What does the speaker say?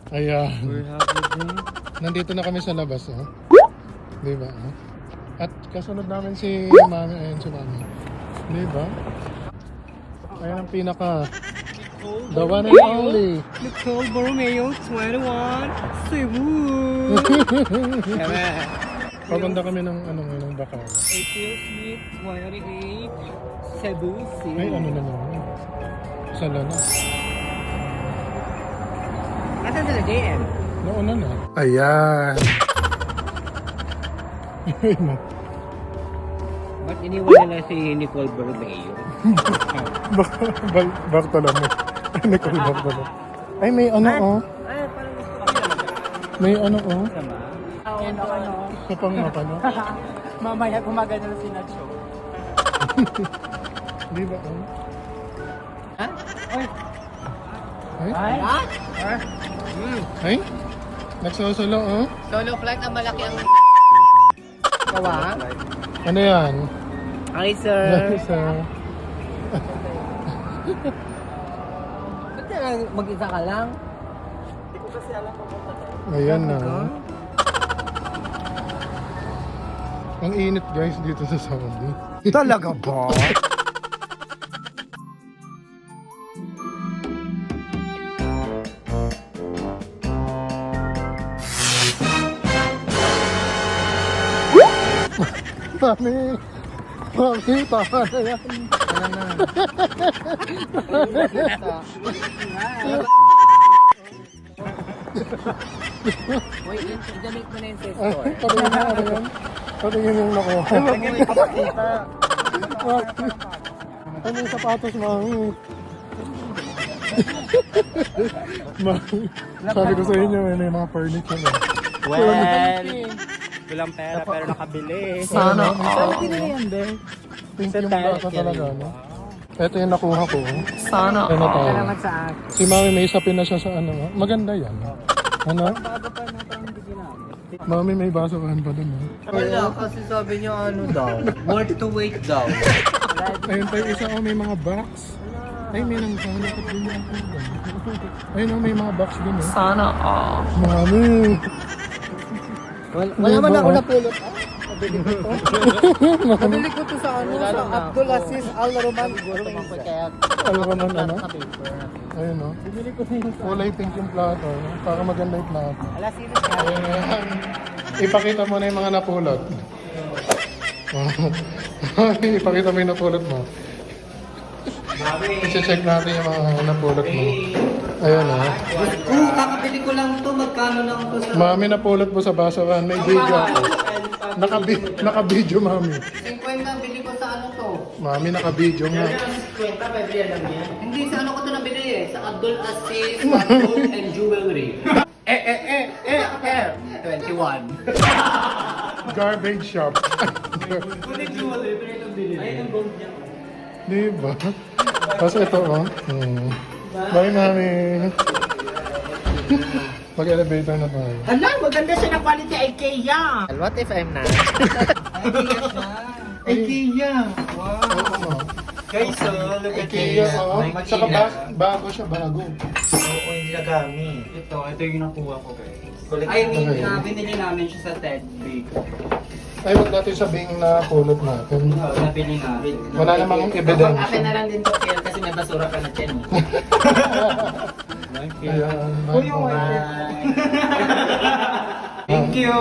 Ayan. We're having Nandito na kami sa labas, oh. Diba? Oh? At kasunod namin si Mami. Ayan si Mami. Diba? Ayan ang pinaka. The one and only. Nicole Borromeo, 21, Cebu. Papunta kami ng ano ngayon, Bacaw. April Smith, 28, Cebu City. Ay, ano na naman. Sala na. Nasaan sila, JM? Nauna na. Ayan. Ba't iniwan nila si Nicole Borromeo? Baktala mo. Nicole Baktala. Ay, may ano, oh. Ay, parang gusto ko yun. May ano, oh. Ano? Kapang mapa, no? Mamaya gumagana na si Nacho. Di ba, oh? Ha? Ay! Ay? Ay? Ay? Nagsosolo, oh. Solo flight ang malaki ang... Kawa? Ano yan? Hi, sir. Yes, Ba't na mag-isa ka lang? Ayan na. Ang init guys dito sa Saudi. Talaga ba? Mami! Mami, tama na yan. Wait, damit mo na yung test Ay, patingin na ano yan? Patingin yung nakuha. Ano yung sapatos, Mami? Mami, sabi ko sa inyo, may mga furniture. Well, walang pera pero nakabili. Sana Saan pinili yan, be? Pink yung bata talaga, no? Ito yung nakuha ko. Sana Ano tayo? Salamat sa akin. Si Mami may sapin na siya sa ano. Maganda yan. Ano? Bago pa na parang hindi ginamit. Mami may basuhan pa dun. Wala, kasi sabi niya ano daw. Worth to wait daw. Ayun tayo isa, oh, may mga box. Ay, may nang hanapot din yung ako. Ayun, oh, may mga box din, oh. Sana all. Mami! Wala man ako napulot. Nabili ko to sa ano, sa Abdul Aziz Al Roman. Alam ko man, ano? Ayun, oh. Kulay pink yung plato. No? Para maganda yung plato. Ala, serious ka? Ayan. Ipakita mo na yung mga napulot. Ipakita mo yung napulot mo. I-check natin yung mga napulot mo. Ayan, oh. Kakabili ko lang to. Magkano lang to sa... Mami, napulot mo sa basaran. May video ako. Naka-video, Mami. 50 bili ko sa ano to. Mami, naka-video nga. Hindi sa ano ko to nabili eh. Sa Abdul Aziz Gold and Jewelry. 21. Garbage shop. Diba? Tapos ito, oh. Bye, Mami. Mag-elevator na tayo. Hala, maganda siya na quality IKEA. What if I'm not? IKEA. Oo. Guys, so look at IKEA, this. oh. Saka bago siya, bago. Oo, hindi na gamit. Ito yung nakuha ko guys. Ay, okay. Binili namin siya sa Ted Big. Ay, huwag natin sabing na pulot natin. Nabili namin. Wala namang Akin ebidensya. na lang din to, Kiel, kasi may basura ka na dyan. Ayan. Thank you!